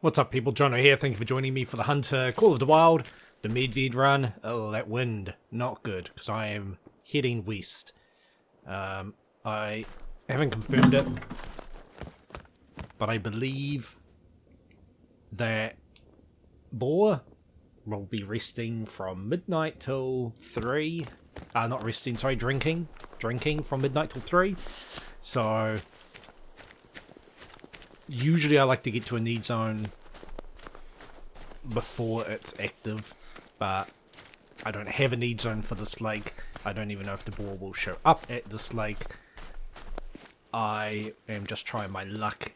What's up, people? Jono here. Thank you for joining me for the Hunter Call of the Wild, the Medved run. Oh, that wind. Not good, because I am heading west. I haven't confirmed it, but I believe that boar will be resting from midnight till 3. Not resting, sorry, drinking. Drinking from midnight till 3. So usually I like to get to a need zone before it's active, but I don't have a need zone for this lake. I don't even know if the boar will show up at this lake. I am just trying my luck.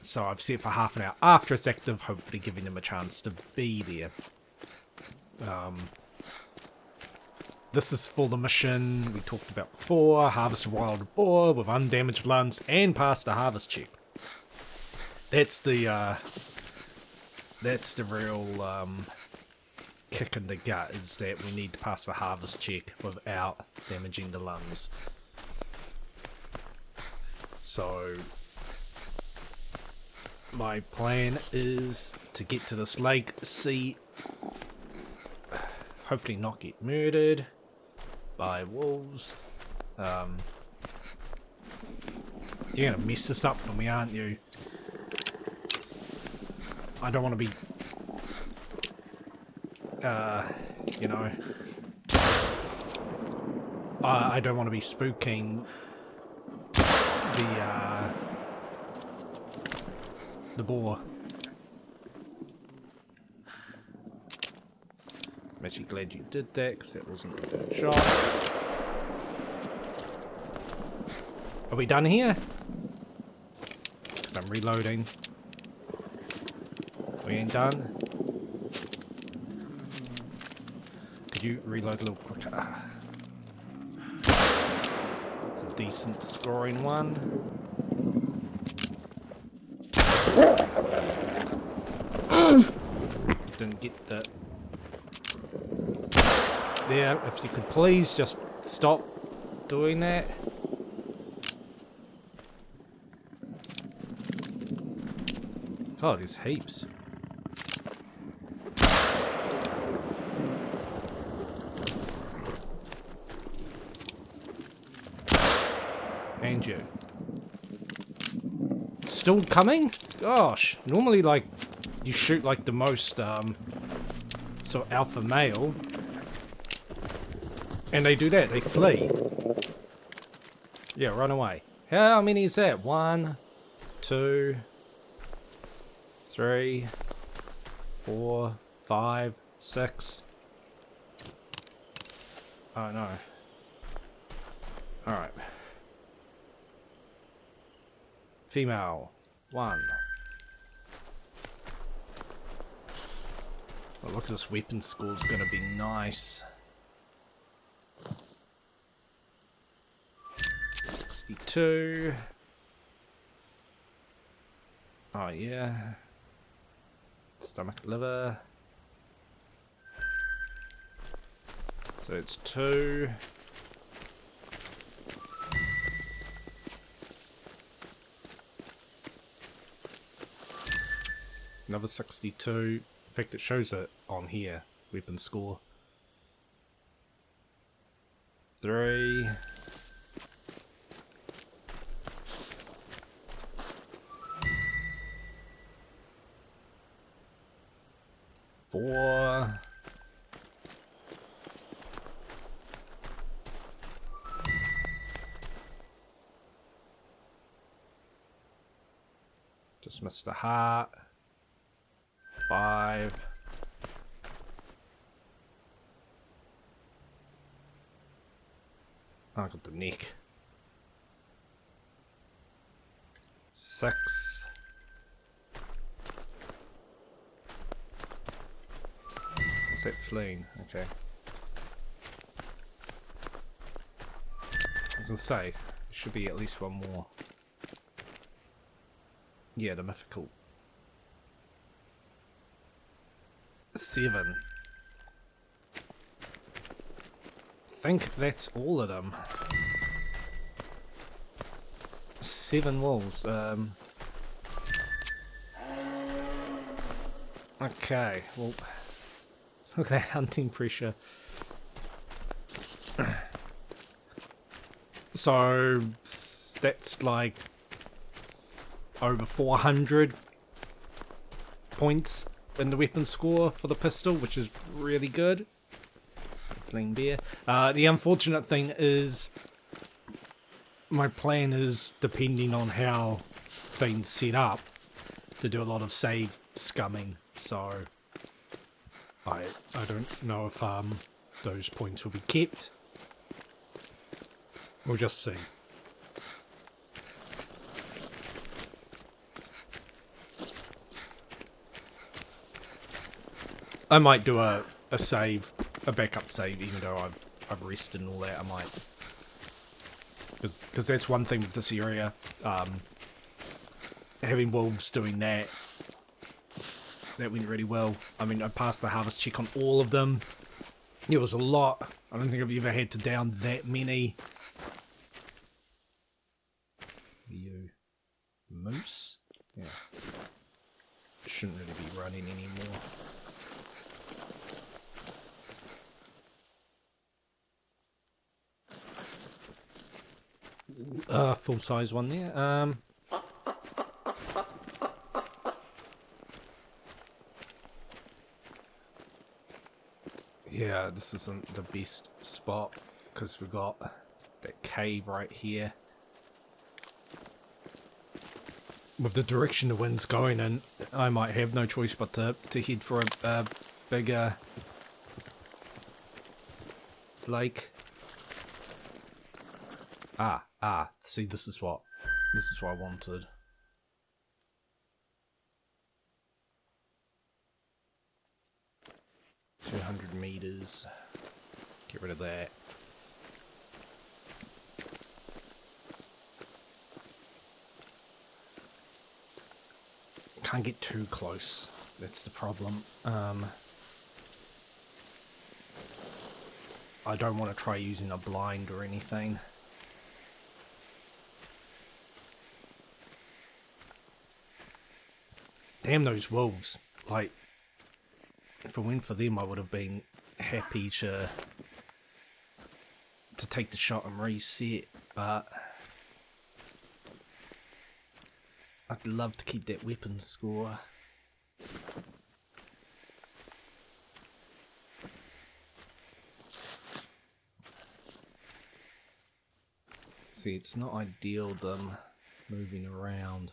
So I've set for half an hour after it's active, hopefully giving them a chance to be there. This is for the mission we talked about before. Harvest a wild boar with undamaged lungs and pass the harvest check. That's the real kick in the gut, is that we need to pass the harvest check without damaging the lungs. So my plan is to get to this lake, see, hopefully not get murdered by wolves. You're gonna mess this up for me, aren't you? I don't want to be, you know, I don't want to be spooking the boar. I'm actually glad you did that, because that wasn't a good shot. Are we done here? Because I'm reloading. We ain't done. Could you reload a little quicker? It's a decent scoring one. Didn't get the... There, if you could please just stop doing that. God, there's heaps. And you. Still coming? Gosh, normally like you shoot like the most sort of alpha male, and they do that, they flee. Yeah, run away. How many is that? 1, 2, 3, 4, 5, 6. Oh no. Alright. Female. 1. Oh, look at this weapon score, is gonna be nice. 62. Oh yeah. Stomach, liver. So it's 2. Another 62. In fact, it shows it on here. Weapon score. 3. Four. Just missed the heart. 5. Oh, I got the neck. 6. What's that fleeing? Okay. I was gonna say, there should be at least one more. Yeah, the mythical. 7. I think that's all of them. 7 wolves. Okay, well, look at that hunting pressure. So that's like over 400 points in the weapon score for the pistol, which is really good. Fling beer. The unfortunate thing is my plan is depending on how things set up to do a lot of save scumming, so I don't know if those points will be kept. We'll just see. I might do a save, a backup save, even though I've rested and all that. I might, because that's one thing with this area. Having wolves doing that went really well. I mean, I passed the harvest check on all of them. It was a lot. I don't think I've ever had to down that many. You moose? Yeah. Shouldn't really be running anymore. Full size one there. Yeah, this isn't the best spot because we've got that cave right here. With the direction the wind's going in, I might have no choice but to head for a bigger lake. See, this is what I wanted. $200 meters. Get rid of that. Can't get too close. That's the problem. I don't want to try using a blind or anything. Damn those wolves. Like, if it went for them, I would have been happy to take the shot and reset, but I'd love to keep that weapon score. See, it's not ideal them moving around.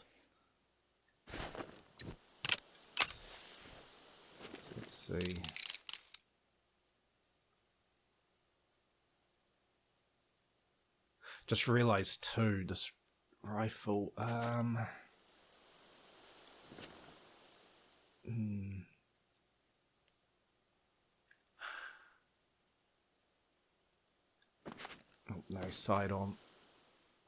So let's see. Just realised too, this rifle, oh, no, side on.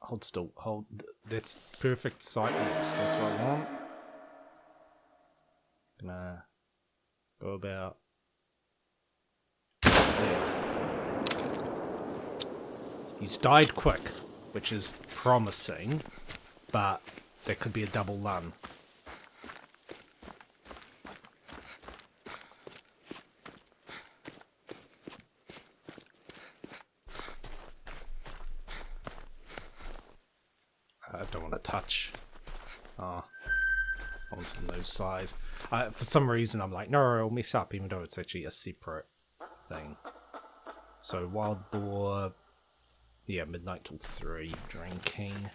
Hold still, hold, that's perfect sight, yes, that's what I want. Gonna go about there. He's died quick, which is promising, but that could be a double run. I don't want to touch onto those sides. For some reason, I'm like, no, I'll mess up, even though it's actually a separate thing. So wild boar, yeah, midnight till 3, drinking.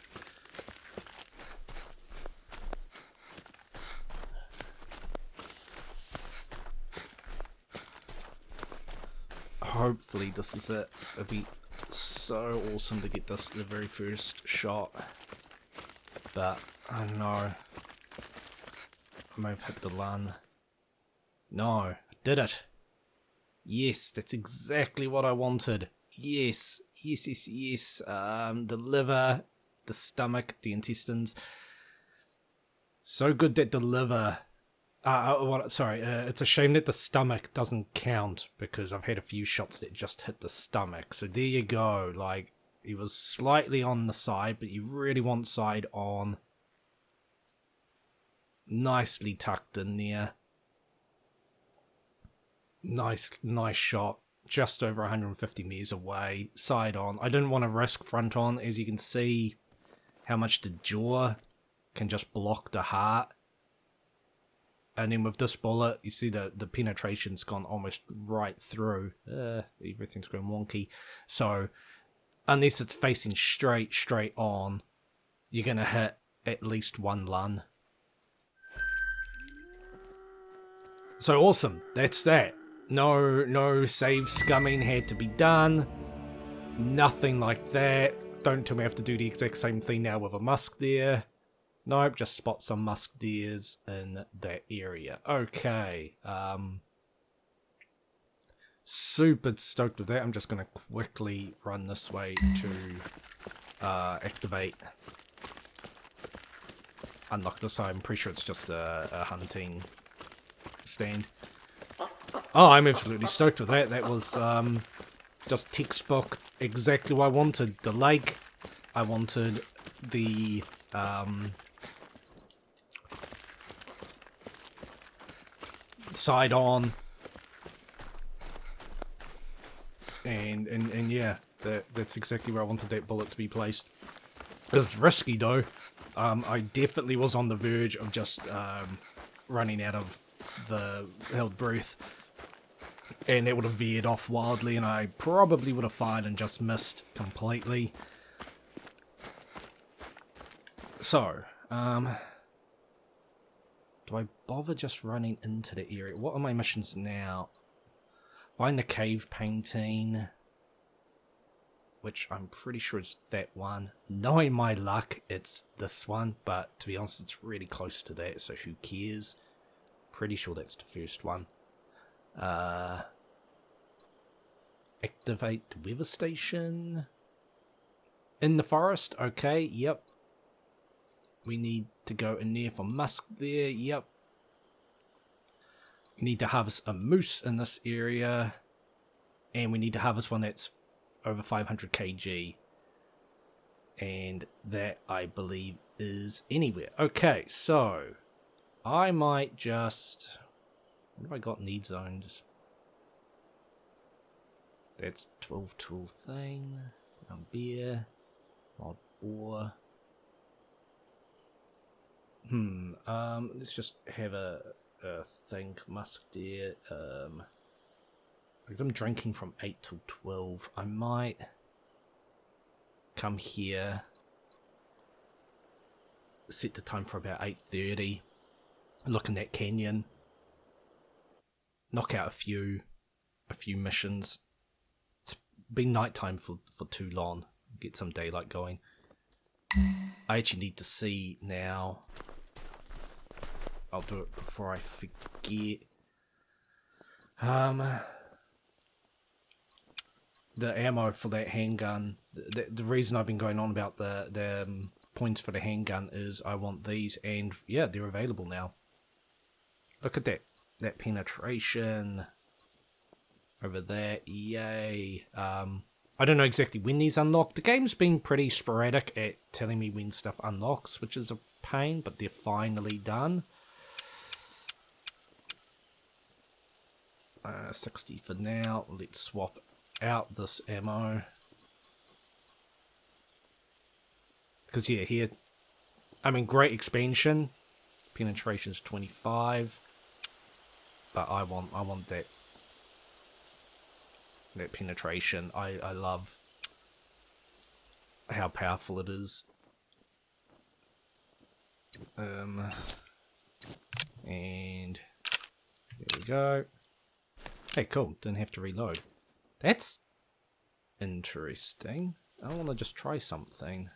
Hopefully this is it. It'd be so awesome to get this the very first shot. But, I don't know. I may have hit the lun. No, I did it. Yes, that's exactly what I wanted. Yes, yes, yes, yes. The liver, the stomach, the intestines. So good that the liver... it's a shame that the stomach doesn't count, because I've had a few shots that just hit the stomach. So there you go. Like, he was slightly on the side, but you really want side on. Nicely tucked in there. Nice shot. Just over 150 meters away. Side on. I didn't want to risk front on. As you can see, how much the jaw can just block the heart. And then with this bullet, you see the penetration's gone almost right through. Everything's going wonky. So, unless it's facing straight on, you're going to hit at least one lung. So awesome. That's that. No save scumming had to be done. Nothing like that. Don't tell me I have to do the exact same thing now with a musk deer. Nope, just spot some musk deers in that area. Okay. Super stoked with that. I'm just going to quickly run this way to activate. Unlock this. I'm pretty sure it's just a hunting stand. Oh, I'm absolutely stoked with that. That was just textbook exactly what I wanted. The lake. I wanted the side on. And yeah, that's exactly where I wanted that bullet to be placed. It was risky though. I definitely was on the verge of just running out of the held breath. And it would have veered off wildly, and I probably would have fired and just missed completely. So, do I bother just running into the area? What are my missions now? Find the cave painting, which I'm pretty sure is that one. Knowing my luck, it's this one, but to be honest, it's really close to that, so who cares? Pretty sure that's the first one. Activate the weather station. In the forest, okay, yep. We need to go in there for musk there, yep. We need to harvest a moose in this area. And we need to harvest one that's over 500 kg. And that, I believe, is anywhere. Okay, so I might just... What have I got need zones? That's 12 tool thing. Brown beer. Wild boar. Let's just have a thing. Musk deer. Because I'm drinking from 8 till 12. I might come here. Set the time for about 8:30. Look in that canyon. Knock out a few missions. It's been nighttime for too long. Get some daylight going. I actually need to see now. I'll do it before I forget. The ammo for that handgun. The reason I've been going on about the points for the handgun is I want these, and yeah, they're available now. Look at that. That penetration over there, yay. I don't know exactly when these unlock. The game's been pretty sporadic at telling me when stuff unlocks, which is a pain, but they're finally done. 60 for now. Let's swap out this ammo. Because yeah, here, I mean, great expansion. Penetration's 25. But I want that penetration. I love how powerful it is. And there we go. Hey, cool. Didn't have to reload. That's interesting. I want to just try something.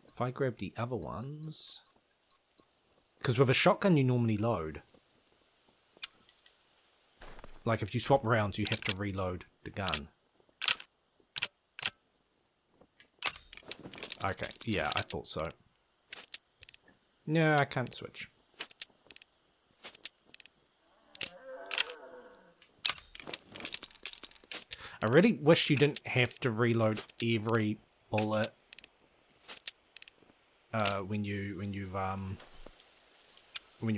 If I grab the other ones, because with a shotgun you normally load. Like, if you swap rounds, you have to reload the gun. Okay, yeah, I thought so. No, I can't switch. I really wish you didn't have to reload every bullet when you're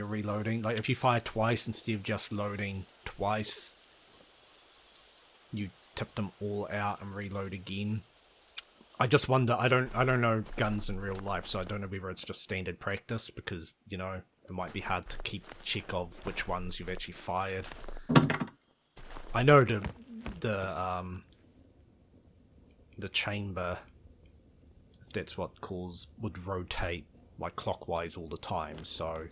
reloading. Like, if you fire twice instead of just loading twice, you tip them all out and reload again. I just wonder, I don't know guns in real life, so I don't know whether it's just standard practice, because, you know, it might be hard to keep check of which ones you've actually fired. I know the chamber, if that's what calls, would rotate like clockwise all the time, so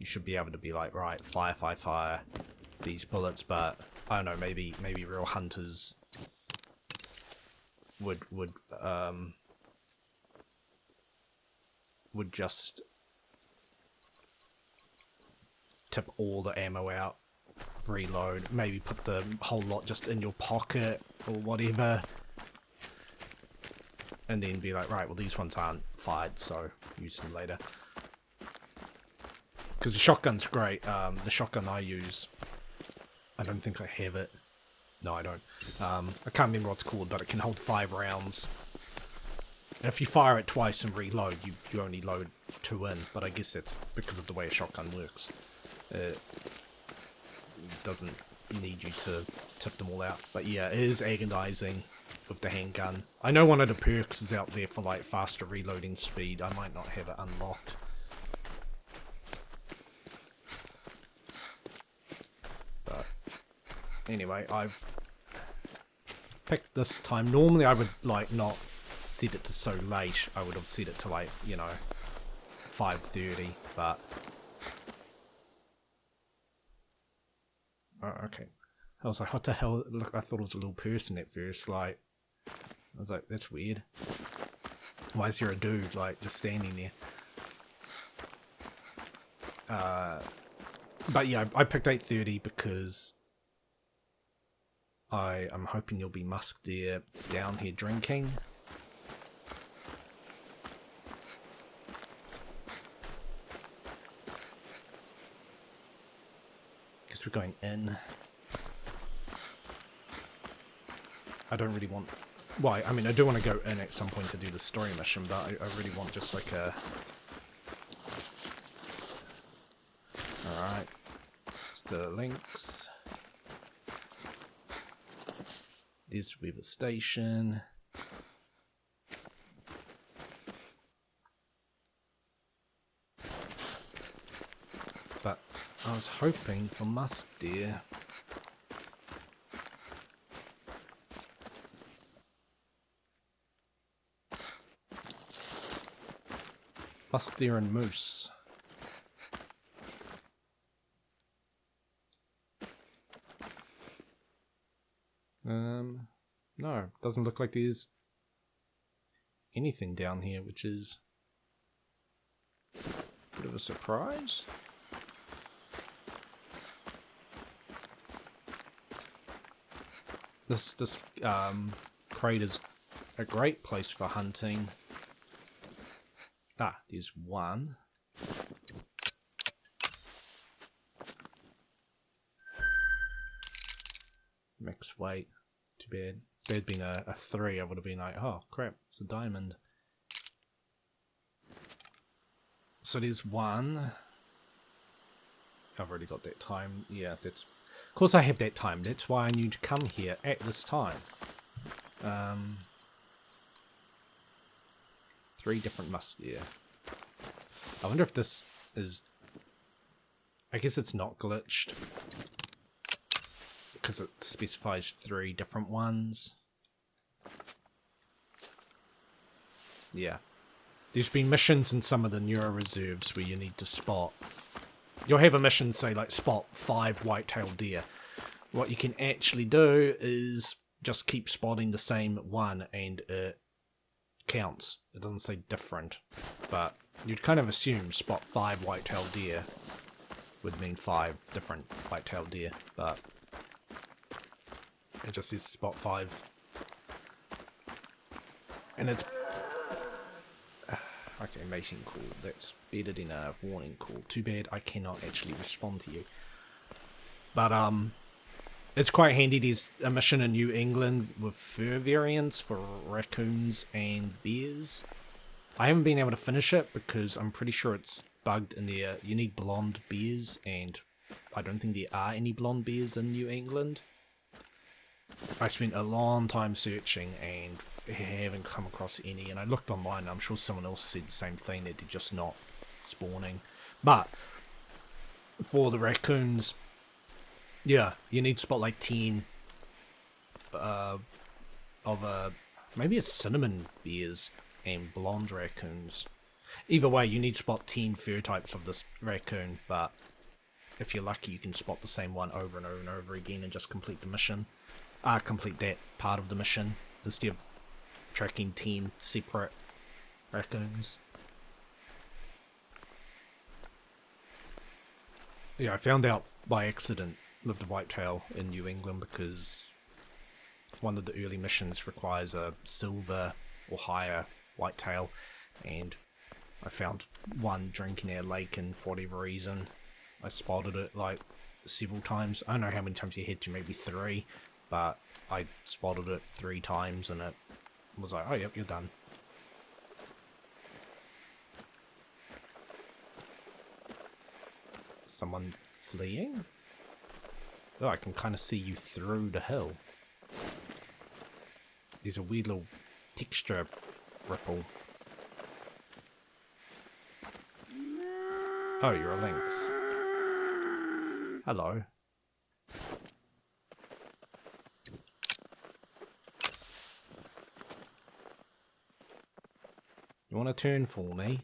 you should be able to be like, right, fire these bullets, but I don't know, maybe real hunters would just tip all the ammo out, reload, maybe put the whole lot just in your pocket or whatever, and then be like, right, well, these ones aren't fired, so use them later. Because the shotgun's great. The shotgun I use, I don't think I have it. No, I don't. I can't remember what it's called, but it can hold 5 rounds. And if you fire it twice and reload, you only load 2 in, but I guess that's because of the way a shotgun works. It doesn't need you to tip them all out. But yeah, it is agonizing with the handgun. I know one of the perks is out there for like faster reloading speed. I might not have it unlocked. But anyway, I've picked this time. Normally I would like not set it to so late. I would have set it to like, you know, 5:30, but oh, okay. I was like, what the hell? Look, I thought it was a little person at first. Like, I was like, that's weird. Why is there a dude like just standing there? But yeah, I picked 8:30 because I'm hoping you'll be Musk there down here drinking. Guess we're going in. I don't really want... Well, I mean, I do want to go in at some point to do the story mission, but I really want just like a... Alright. It's just the links. This will be the station. But I was hoping for Musk deer. Musk deer and moose. No, doesn't look like there's anything down here, which is a bit of a surprise. This crate is a great place for hunting. Ah, there's one. Max weight. Too bad. If there'd been a 3, I would have been like, oh crap, it's a diamond. So there's one. I've already got that time. Yeah, that's... Of course I have that time. That's why I need to come here at this time. 3 different musk deer. I wonder if this is... I guess it's not glitched, because it specifies 3 different ones. Yeah. There's been missions in some of the newer reserves where you need to spot... You'll have a mission say, like, spot 5 white-tailed deer. What you can actually do is just keep spotting the same one, and it counts. It doesn't say different. But you'd kind of assume spot 5 white-tailed deer would mean 5 different white-tailed deer, but it just says spot 5. And it's... Okay, mating call. That's better than a warning call. Too bad I cannot actually respond to you. But, it's quite handy. There's a mission in New England with fur variants for raccoons and bears. I haven't been able to finish it because I'm pretty sure it's bugged in there. You need blonde bears and I don't think there are any blonde bears in New England. I spent a long time searching and haven't come across any, and I looked online and I'm sure someone else said the same thing, that they're just not spawning. But for the raccoons, yeah, you need to spot like 10 maybe it's cinnamon bears and blonde raccoons. Either way, you need to spot 10 fur types of this raccoon, but if you're lucky you can spot the same one over and over and over again and just complete the mission. Complete that part of the mission instead of tracking 10 separate raccoons. Yeah, I found out by accident with the whitetail in New England because one of the early missions requires a silver or higher whitetail, and I found one drinking our lake, and for whatever reason I spotted it like several times. I don't know how many times you had to, maybe 3, but I spotted it 3 times and it was like, oh yep, you're done. Someone fleeing? Oh, I can kind of see you through the hill. There's a weird little texture ripple. Oh, you're a lynx. Hello. You want to turn for me?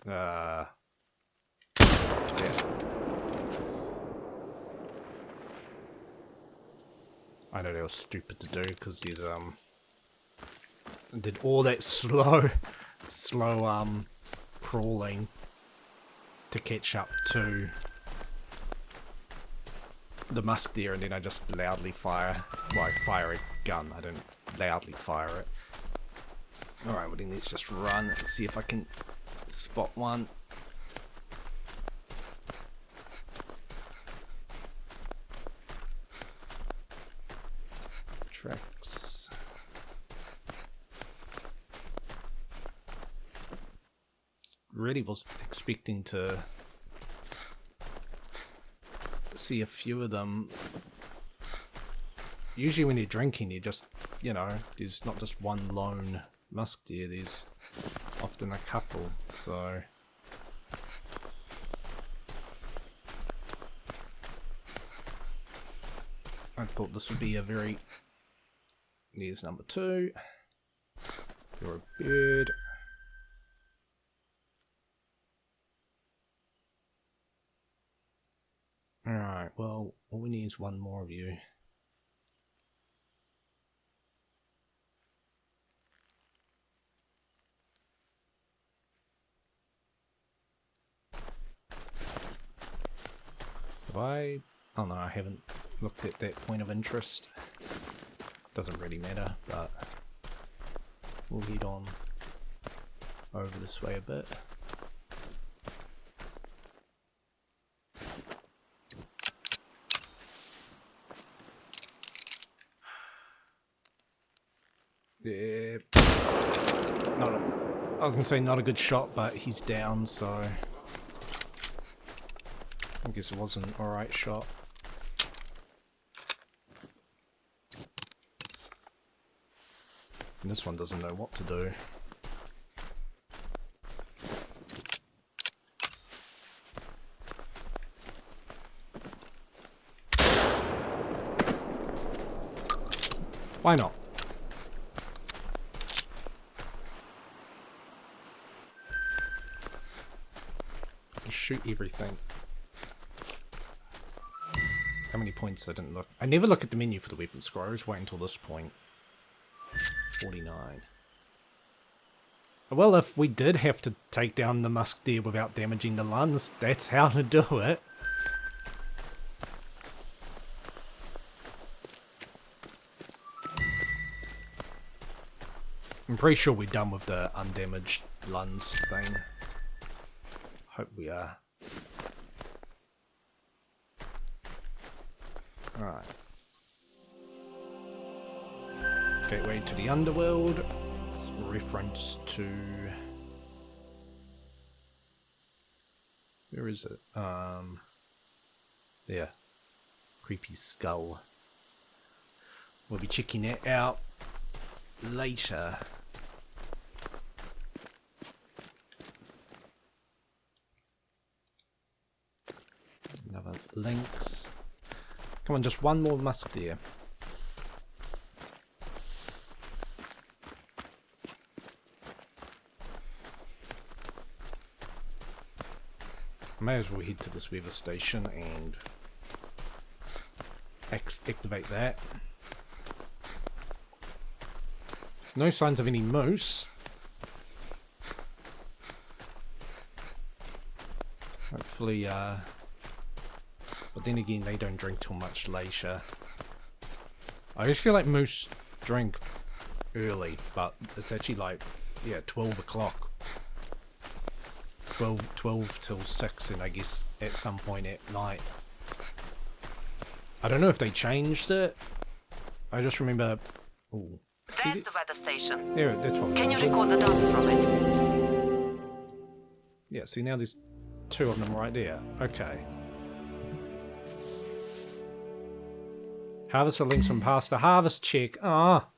Yeah. I know that was stupid to do because there's did all that slow crawling to catch up to the Musk there, and then I just loudly fire. Well, I fire a gun, I don't loudly fire it. Alright, well then let's just run and see if I can spot one. Tracks. Really was expecting to see a few of them. Usually when you're drinking, you just, you know, there's not just one lone musk deer, there's often a couple, so I thought this would be a very... There's number 2. You're a bird. Alright, well, all we need is one more of you. Have I... Oh no, I haven't looked at that point of interest. Doesn't really matter, but we'll head on over this way a bit. Yeah, I was gonna say not a good shot, but he's down, so I guess it was an alright shot. And this one doesn't know what to do. Why not? You shoot everything. How many points? I didn't look. I never look at the menu for the weapon score. I always wait until this point. 49. Well, if we did have to take down the musk deer without damaging the lungs, that's how to do it. I'm pretty sure we're done with the undamaged lungs thing. Hope we are. Alright. Gateway to the Underworld. It's reference to... Where is it? There. Creepy skull. We'll be checking that out later. Another links. Come on, just one more Musk there. May as well head to this weather station and activate that. No signs of any moose. Hopefully, but then again, they don't drink too much later. I just feel like moose drink early, but it's actually like, yeah, 12 o'clock. 12 till 6, and I guess at some point at night. I don't know if they changed it. I just remember... Ooh. There's the weather station. There, that's what. Can you record the data from it? Yeah, see now there's 2 of them right there. Okay. Harvest the links from pasta. Harvest check. Ah.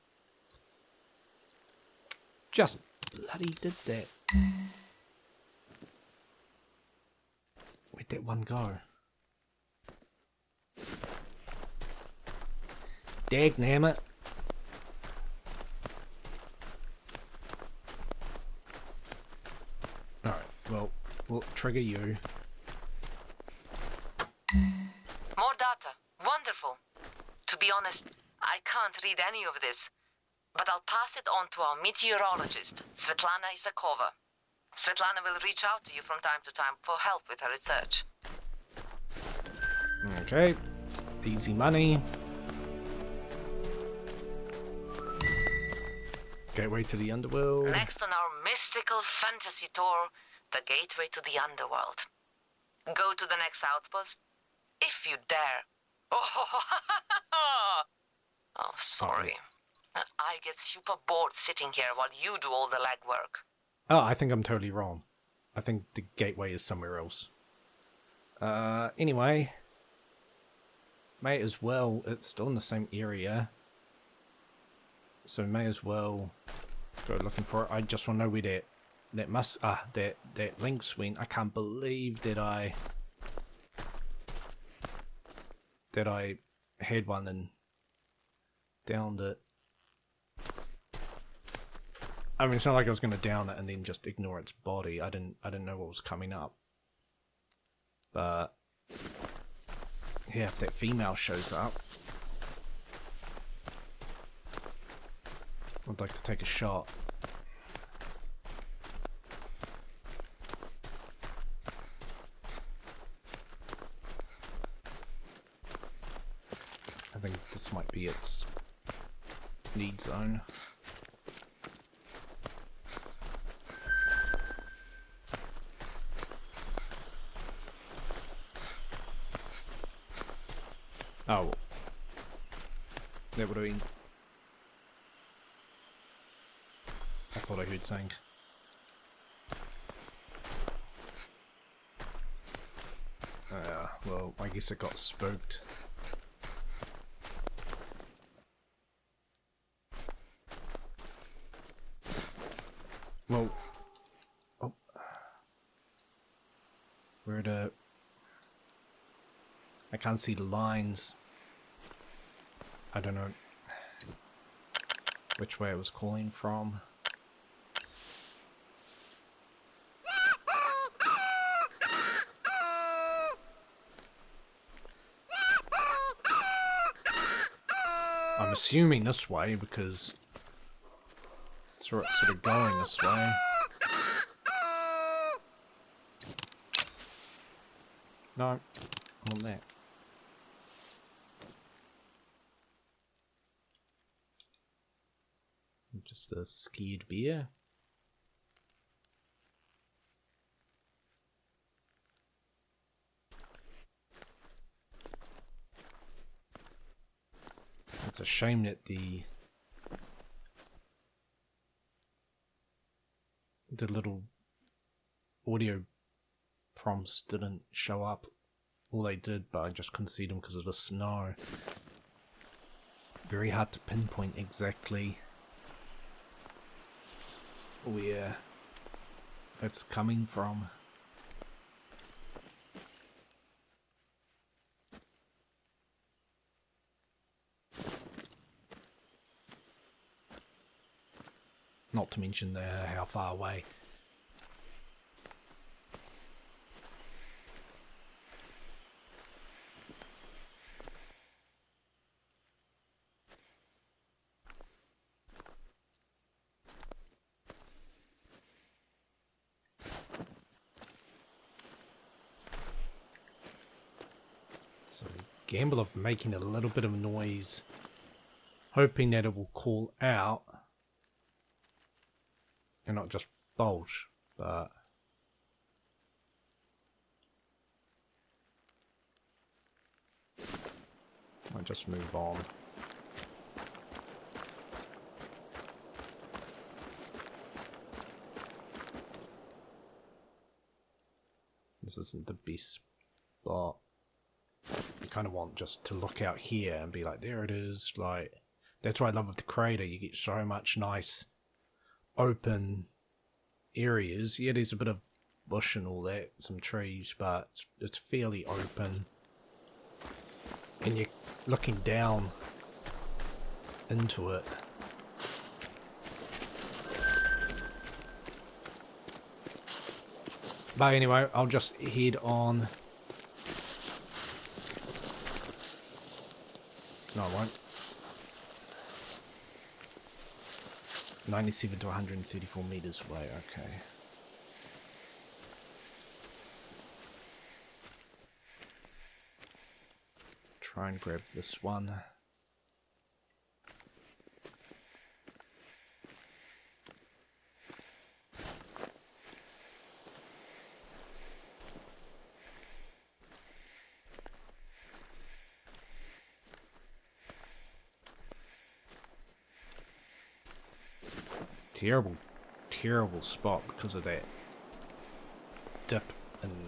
Just bloody did that. Where'd that one go? Dagnam it. Alright, well, we'll trigger you. More data. Wonderful. To be honest, I can't read any of this, but I'll pass it on to our meteorologist, Svetlana Isakova. Svetlana will reach out to you from time to time for help with her research. Okay, easy money. Gateway to the Underworld. Next on our mystical fantasy tour, the gateway to the Underworld. Go to the next outpost, if you dare. Oh, sorry. I get super bored sitting here while you do all the legwork. Oh, I think I'm totally wrong. I think the gateway is somewhere else. Anyway. May as well, it's still in the same area. So may as well go looking for it. I just want to know where that links went. I can't believe that I had one and downed it. I mean, it's not like I was going to down it and then just ignore its body. I didn't know what was coming up. But yeah, if that female shows up, I'd like to take a shot. I think this might be its need zone. Oh, that would have been... I thought I heard something. Well, I guess it got spooked. Well, oh, where the... I can't see the lines. I don't know which way it was calling from. I'm assuming this way because it's sort of going this way. No, I want that. Just a scared bear. It's a shame that the the little audio prompts didn't show up. Well, they did, but I just couldn't see them because of the snow. Very hard to pinpoint exactly where it's coming from. Not to mention how far away. So, gamble of making a little bit of noise, hoping that it will call out and not just bulge, but I'll just move on. This isn't the best spot. You kind of want just to look out here and be like, there it is. Like, that's what I love with the crater. You get so much nice open areas. Yeah, there's a bit of bush and all that, some trees, but it's fairly open. And you're looking down into it. But anyway, I'll just head on. No, I won't. 97 to 134 meters away, okay. Try and grab this one. Terrible spot because of that dip in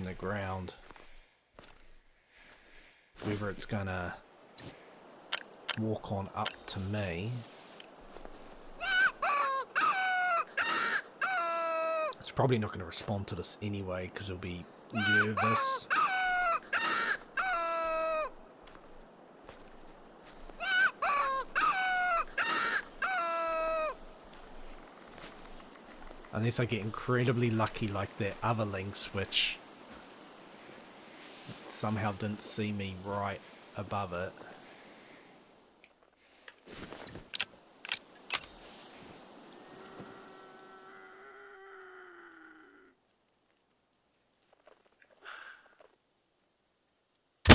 the ground. Whether it's gonna walk on up to me. It's probably not going to respond to this anyway because it'll be nervous. Unless I get incredibly lucky like that other lynx, which somehow didn't see me right above it. I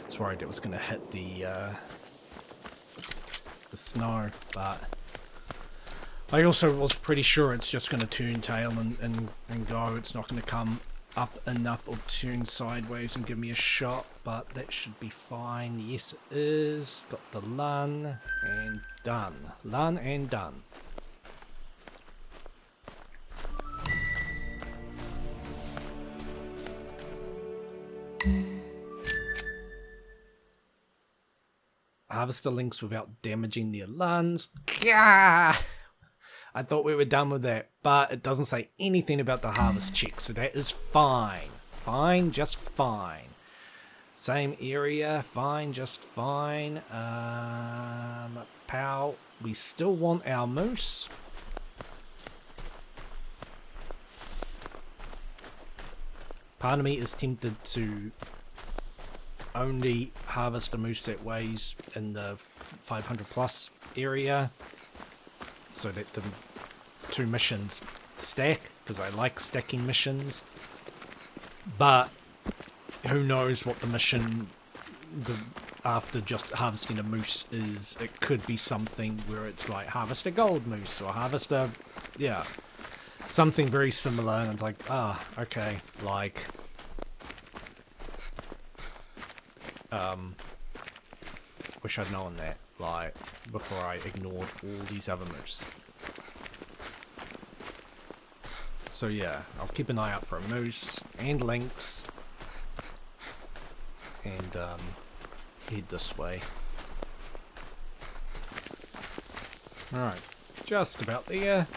was worried it was going to hit the snow, but I also was pretty sure it's just going to turn tail and go. It's not going to come up enough or turn sideways and give me a shot, but that should be fine. Yes, it is. Got the LUN and done. LUN and done. Harvest the lynx without damaging their LUNs. Gah! I thought we were done with that, but it doesn't say anything about the harvest check, so that is fine. Fine, just fine. Same area, fine, just fine. Pow. We still want our moose. Part of me is tempted to only harvest a moose that weighs in the 500 plus area, so that the two missions stack, because I like stacking missions. But who knows what the mission after just harvesting a moose is. It could be something where it's like harvest a gold moose or harvest a something very similar, and it's like, okay, like wish I'd known that. like, before I ignored all these other moose. So yeah, I'll keep an eye out for a moose and lynx, and head this way. Alright, just about there.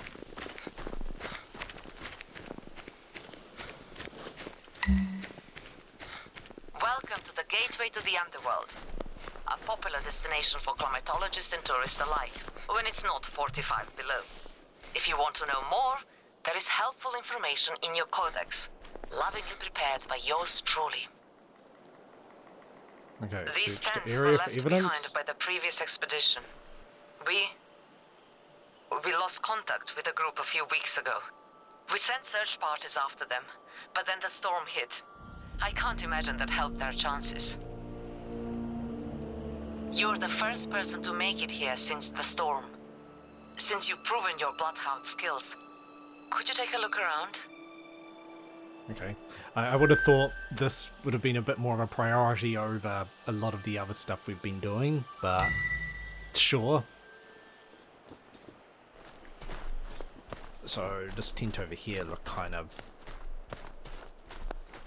Welcome to the gateway to the Underworld. A popular destination for climatologists and tourists alike, when it's not 45 below. If you want to know more, there is helpful information in your codex, lovingly prepared by yours truly. Okay, These search tents the were area left for evidence. behind by the previous expedition. We lost contact with the group a few weeks ago. We sent search parties after them, but then the storm hit. I can't imagine that helped their chances. You're the first person to make it here since the storm. Since you've proven your bloodhound skills, could you take a look around? Okay. I would have thought this would have been a bit more of a priority over a lot of the other stuff we've been doing, but sure. So this tent over here looked kind of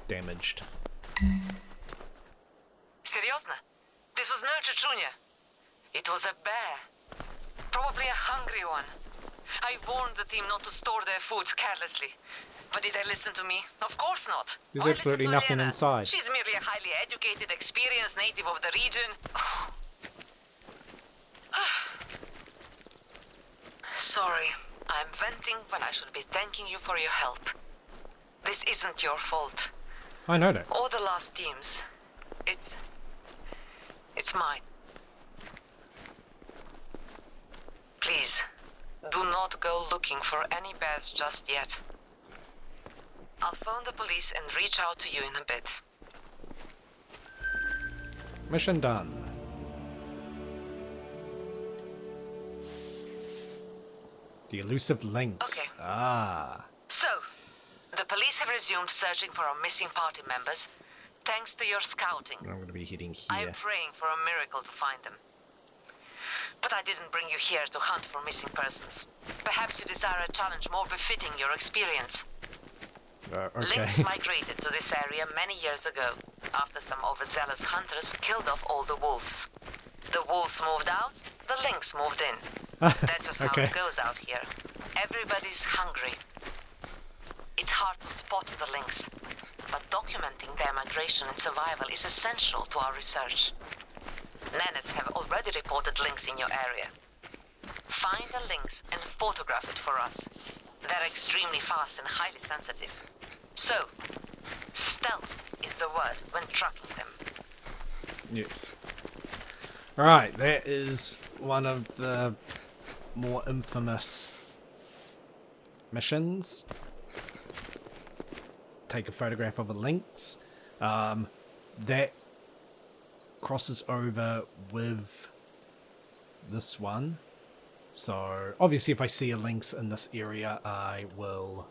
damaged. Серьезно? This was no Chuchunya. It was a bear. Probably a hungry one. I warned the team not to store their foods carelessly. But did they listen to me? Of course not. There's I absolutely listened to nothing Lena. inside. She's merely a highly educated, experienced native of the region. Sorry, I'm venting when I should be thanking you for your help. This isn't your fault. I know that. Or the last team's. It's mine. Please, do not go looking for any bears just yet. I'll phone the police and reach out to you in a bit. Mission done. The elusive lynx. Okay. Ah. So, the police have resumed searching for our missing party members, thanks to your scouting. I'm going to be heading I here. am praying for a miracle to find them. But I didn't bring you here to hunt for missing persons. Perhaps you desire a challenge more befitting your experience. Okay. Lynx migrated to this area many years ago, after some overzealous hunters killed off all the wolves. The wolves moved out, the lynx moved in. That's just how Okay. it goes out here. Everybody's hungry. It's hard to spot the lynx, but documenting their migration and survival is essential to our research. Nanets have already reported lynx in your area. Find a lynx and photograph it for us. They're extremely fast and highly sensitive. So, stealth is the word when tracking them. Yes. Alright, that is one of the more infamous missions. Take a photograph of a lynx. That crosses over with this one. So, obviously if I see a lynx in this area, I will,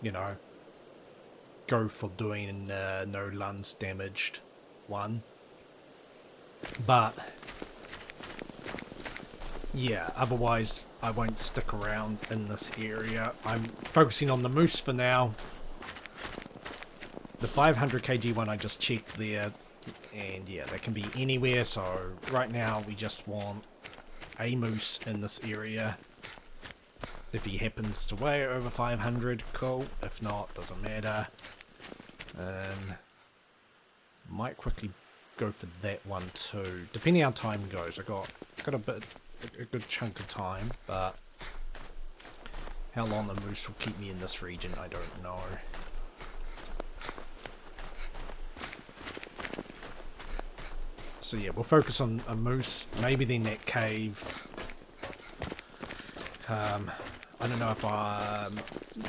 you know, go for doing no lunds damaged one. But, yeah, otherwise I won't stick around in this area. I'm focusing on the moose for now. The 500 kg one I just checked there, and yeah, that can be anywhere, so right now we just want a moose in this area. If he happens to weigh over 500, cool. If not, doesn't matter. Might quickly go for that one too. Depending how time goes, I got a good chunk of time, but how long the moose will keep me in this region, I don't know. So yeah, we'll focus on a moose, maybe then that cave. I don't know if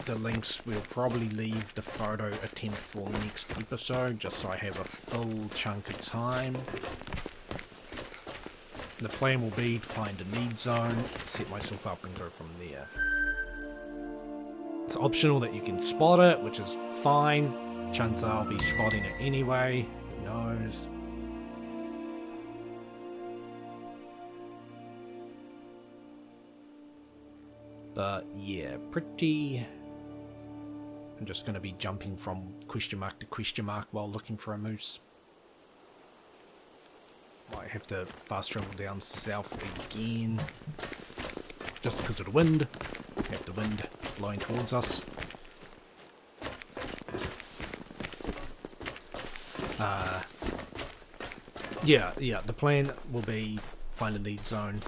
the links will probably leave the photo attempt for next episode, just so I have a full chunk of time. The plan will be to find a need zone, set myself up and go from there. It's optional that you can spot it, which is fine. Chances are I'll be spotting it anyway. Who knows? But yeah, pretty... I'm just going to be jumping from question mark to question mark while looking for a moose. Might have to fast travel down south again. Just because of the wind. We have the wind blowing towards us. Yeah, the plan will be find a lead zone,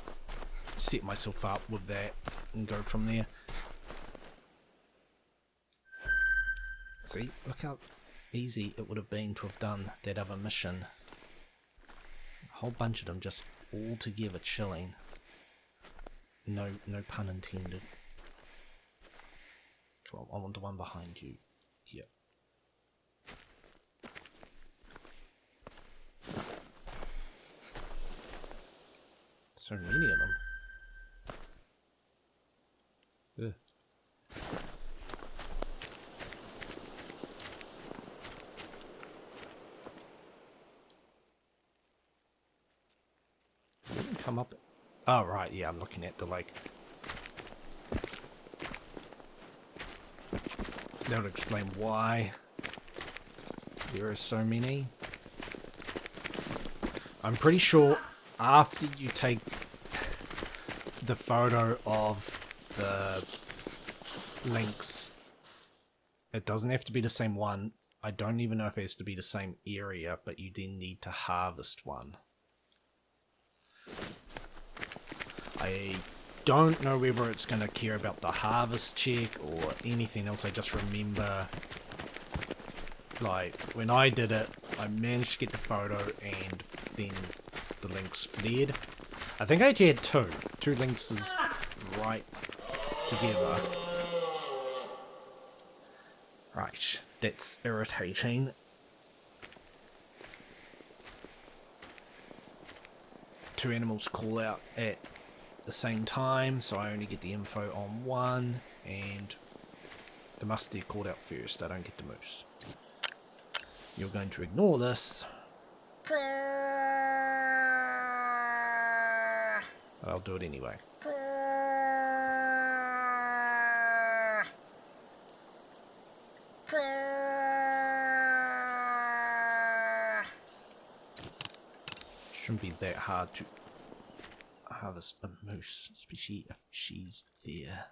set myself up with that, and go from there. See, look how easy it would have been to have done that other mission. A whole bunch of them just all together chilling. No pun intended. Come on, I want the one behind you. Yep. So many of them. Ugh. Does it come up? Oh, right, yeah, I'm looking at the lake. That would explain why there are so many. I'm pretty sure after you take the photo of the links, it doesn't have to be the same one. I don't even know if it has to be the same area, but you then need to harvest one. I don't know whether it's going to care about the harvest check or anything else. I just remember, like, when I did it, I managed to get the photo and then the links flared. I think I actually had two links is right together. Right, that's irritating. Two animals call out at the same time, so I only get the info on one, and the musty called out first. I don't get the moose. You're going to ignore this. I'll do it anyway. Shouldn't be that hard to harvest a moose, especially if she's there.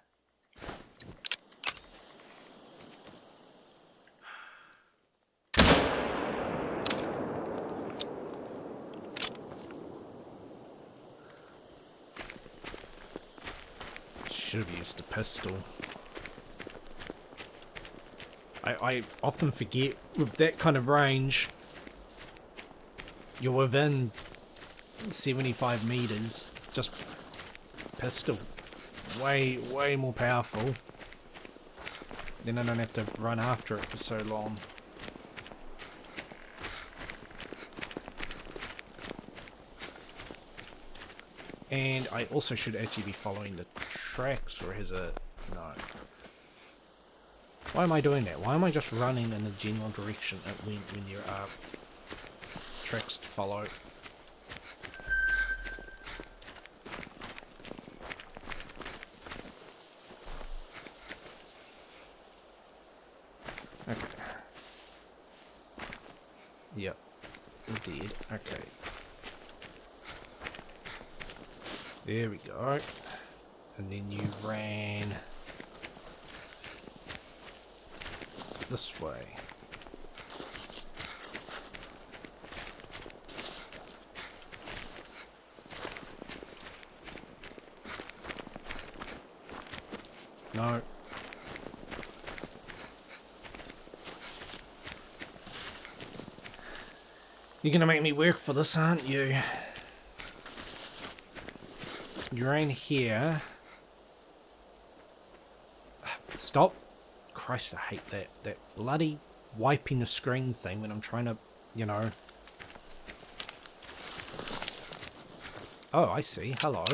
Should have used a pistol. I often forget with that kind of range, you're within 75 meters. Just pistol. Way more powerful. Then I don't have to run after it for so long. And I also should actually be following the tracks, or has it... No. Why am I doing that? Why am I just running in the general direction when there are tracks to follow? Okay. Yep. Indeed. Okay. There we go. And then you ran this way. No. You're gonna make me work for this, aren't you? You're in here. Stop. Christ, I hate that bloody wiping the screen thing when I'm trying to, you know. Oh, I see. Hello.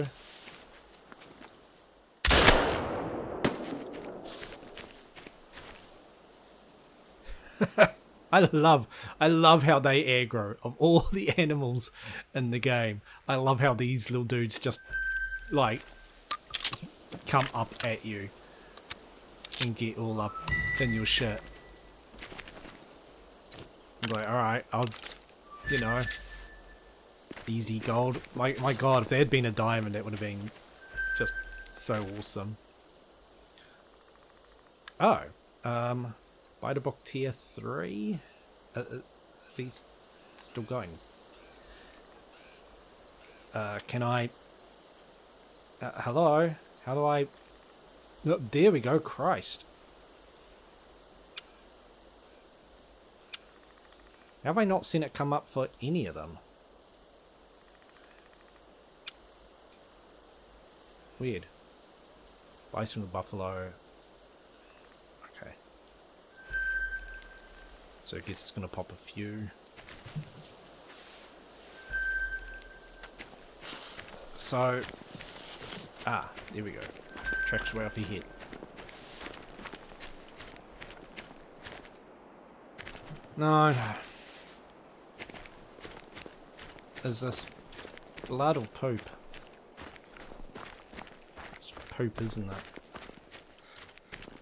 I love how they aggro of all the animals in the game. I love how these little dudes just like come up at you and get all up in your shit. I'm like, alright, I'll, you know, easy gold. My god, if there had been a diamond, it would have been just so awesome. Oh, Spider book tier 3? Are these still going? Can I... hello? How do I... Oh, there we go, Christ. Have I not seen it come up for any of them? Weird. Bison with buffalo. Okay. So I guess it's going to pop a few. So... ah, there we go. Tracks way off your head. No, no. Is this blood or poop? It's poop, isn't it?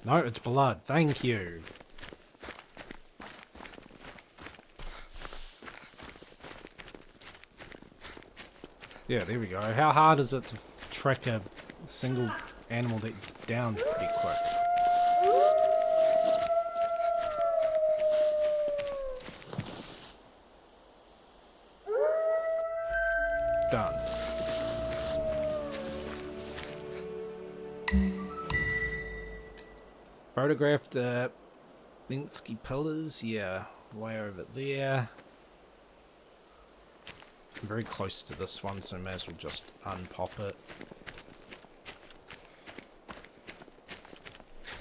No, it's blood. Thank you. Yeah, there we go. How hard is it to track a single animal down pretty quick? Done. Photographed Linsky pillars, yeah, way over there. I'm very close to this one, so I may as well just unpop it.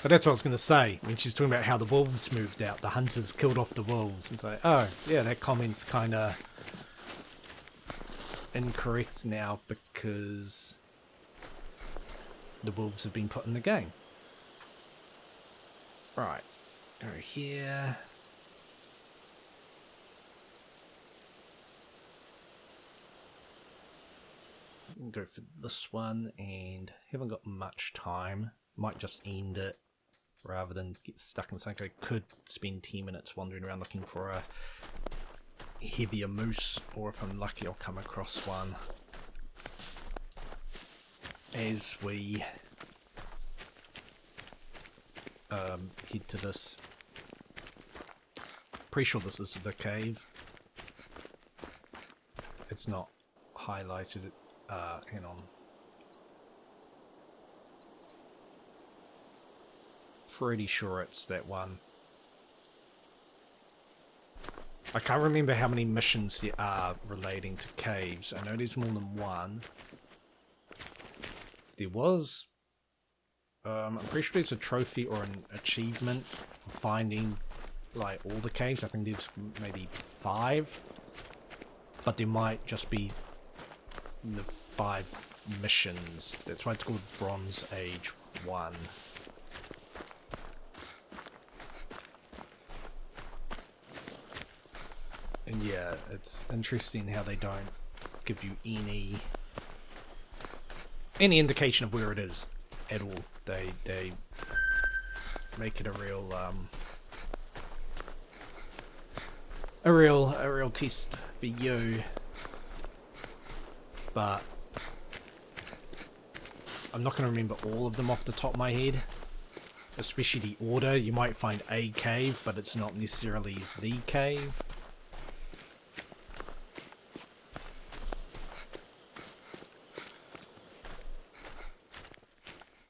But that's what I was going to say when she's talking about how the wolves moved out. The hunters killed off the wolves. And say, oh, yeah, that comment's kind of incorrect now because the wolves have been put in the game. Right, go here. Go for this one, and haven't got much time. Might just end it rather than get stuck in something. I could spend 10 minutes wandering around looking for a heavier moose, or if I'm lucky I'll come across one as we head to this. Pretty sure this is the cave. It's not highlighted. Hang on. Pretty sure it's that one. I can't remember how many missions there are relating to caves. I know there's more than one. There was... I'm pretty sure there's a trophy or an achievement for finding like all the caves. I think there's maybe 5. But there might just be the 5 missions. That's why it's called Bronze Age 1. And yeah, it's interesting how they don't give you any indication of where it is at all. They make it a real test for you. But I'm not going to remember all of them off the top of my head. Especially the order. You might find a cave, but it's not necessarily the cave.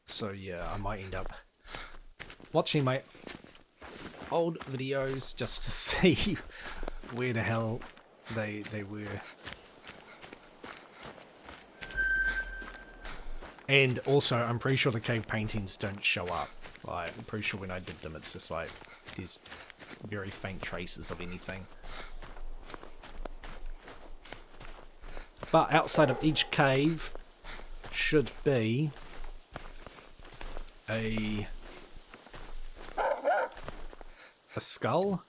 So yeah, I might end up watching my old videos just to see where the hell they were. And also, I'm pretty sure the cave paintings don't show up. Like, I'm pretty sure when I did them, it's just like, there's very faint traces of anything. But outside of each cave should be a skull.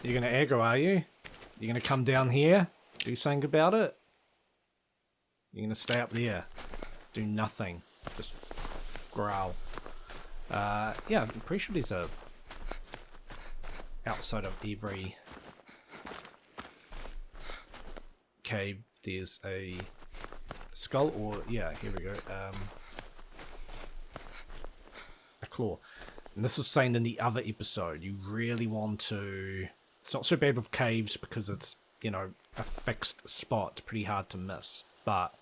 You're gonna aggro, are you? You're gonna come down here? Do something about it? You're gonna stay up there? Do nothing. Just growl. Yeah, I'm pretty sure there's a... outside of every cave, there's a skull, or... yeah, here we go. A claw. And this was saying in the other episode, you really want to... It's not so bad with caves because it's, you know, a fixed spot, pretty hard to miss. But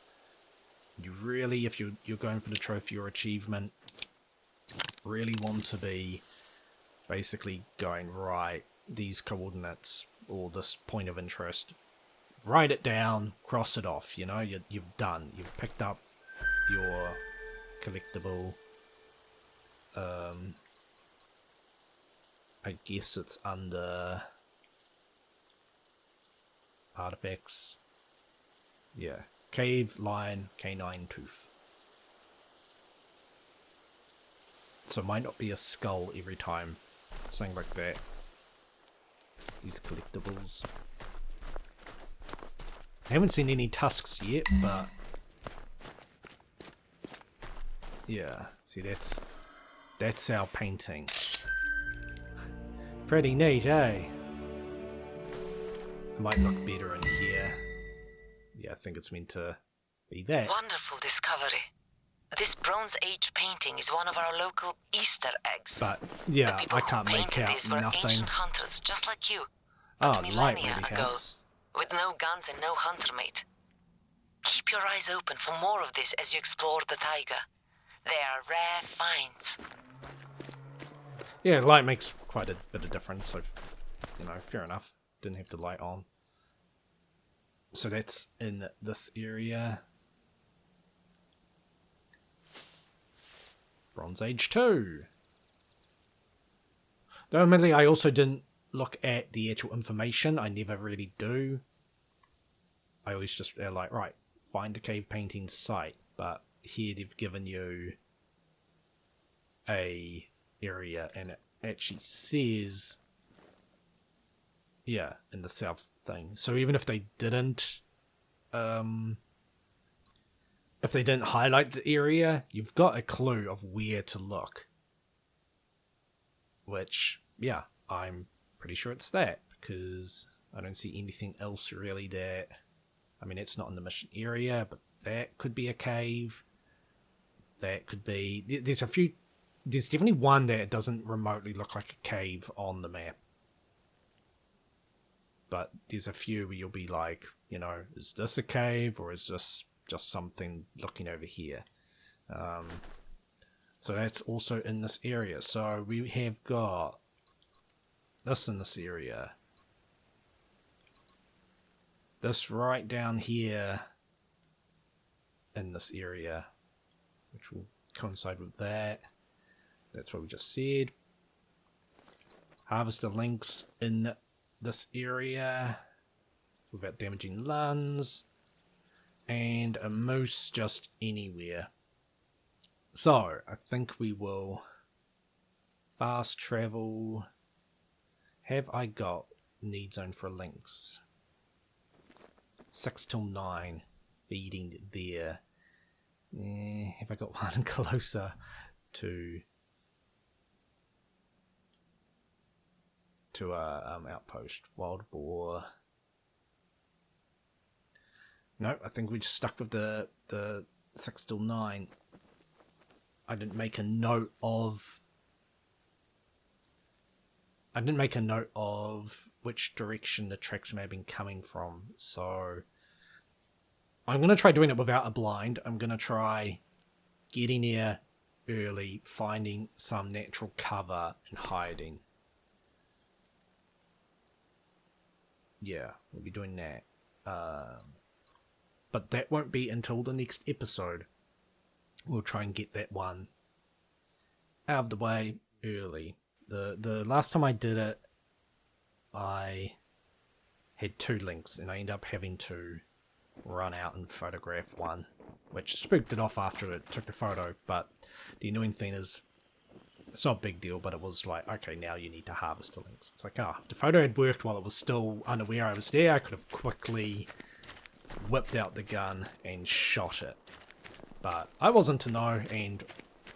you really, if you're going for the trophy or achievement, really want to be basically going, right, these coordinates, or this point of interest, write it down, cross it off, you know, you've done. You've picked up your collectible. I guess it's under artifacts. Yeah. Cave, lion, canine, tooth. So it might not be a skull every time. Something like that. These collectibles. I haven't seen any tusks yet, but... yeah. See, that's our painting. Pretty neat, eh? It might look better in here. Yeah, I think it's meant to be that. Wonderful discovery. This Bronze Age painting is one of our local Easter eggs. But, yeah, the people I can't who make painted out these were nothing. ancient hunters, just like you. Oh, But the light millennia really ago, helps. with no guns and no hunter mate. Keep your eyes open for more of this as you explore the taiga. They are rare finds. Yeah, light makes quite a bit of difference, so, you know, fair enough. Didn't have the light on. So that's in this area. Bronze Age 2. Though admittedly, I also didn't look at the actual information. I never really do. I always just like, right, find a cave painting site. But here they've given you a area, and it actually says, yeah, in the south thing. So even if they didn't, highlight the area, you've got a clue of where to look. Which, yeah, I'm pretty sure it's that, because I don't see anything else really that... I mean, it's not in the mission area, but that could be a cave. That could be... There's a few... There's definitely one that doesn't remotely look like a cave on the map. But there's a few where you'll be like, you know, is this a cave, or is this just something looking over here? So that's also in this area. So we have got this in this area. This right down here in this area, which will coincide with that. That's what we just said. Harvester links in this area without damaging lands. And a moose just anywhere. So, I think we will fast travel. Have I got need zone for links? 6 till 9. Feeding there. Have I got one closer to outpost? Wild boar. No, I think we just stuck with the 6 till 9. I didn't make a note of which direction the tracks may have been coming from, so I'm going to try doing it without a blind. I'm going to try getting here early, finding some natural cover and hiding. Yeah, we'll be doing that. But that won't be until the next episode. We'll try and get that one out of the way early. The last time I did it, I had 2 links, and I ended up having to run out and photograph one, which spooked it off after it took the photo. But the annoying thing is, it's not a big deal, but it was like, okay, now you need to harvest the links. It's like, if the photo had worked while it was still unaware I was there, I could have quickly whipped out the gun and shot it. But I wasn't to know, and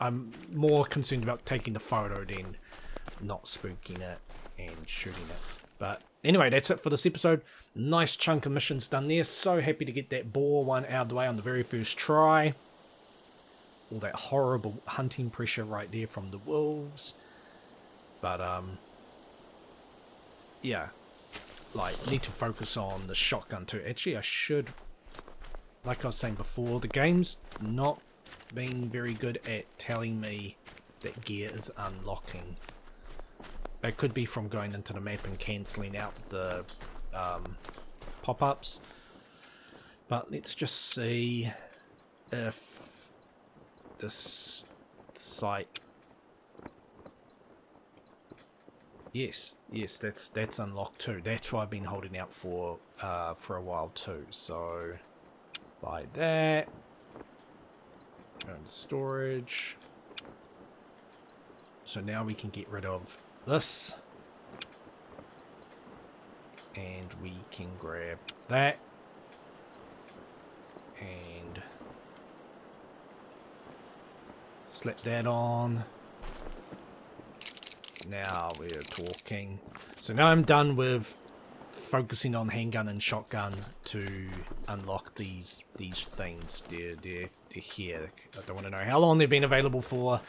I'm more concerned about taking the photo than not spooking it and shooting it. But anyway, that's it for this episode. Nice chunk of missions done there. So happy to get that boar one out of the way on the very first try. All that horrible hunting pressure right there from the wolves. But yeah, like, need to focus on the shotgun too. Actually, I should, like I was saying before, the game's not been very good at telling me that gear is unlocking. It could be from going into the map and cancelling out the pop-ups. But let's just see if this site... Yes, that's unlocked too. That's why I've been holding out for a while too. So buy that. Go into storage. So now we can get rid of this. And we can grab that. And slap that on. Now we're talking. So now I'm done with focusing on handgun and shotgun to unlock these things. They're here. I don't want to know how long they've been available for,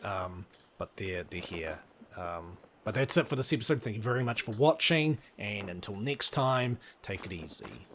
but they're here. But that's it for this episode. Thank you very much for watching, and until next time, take it easy.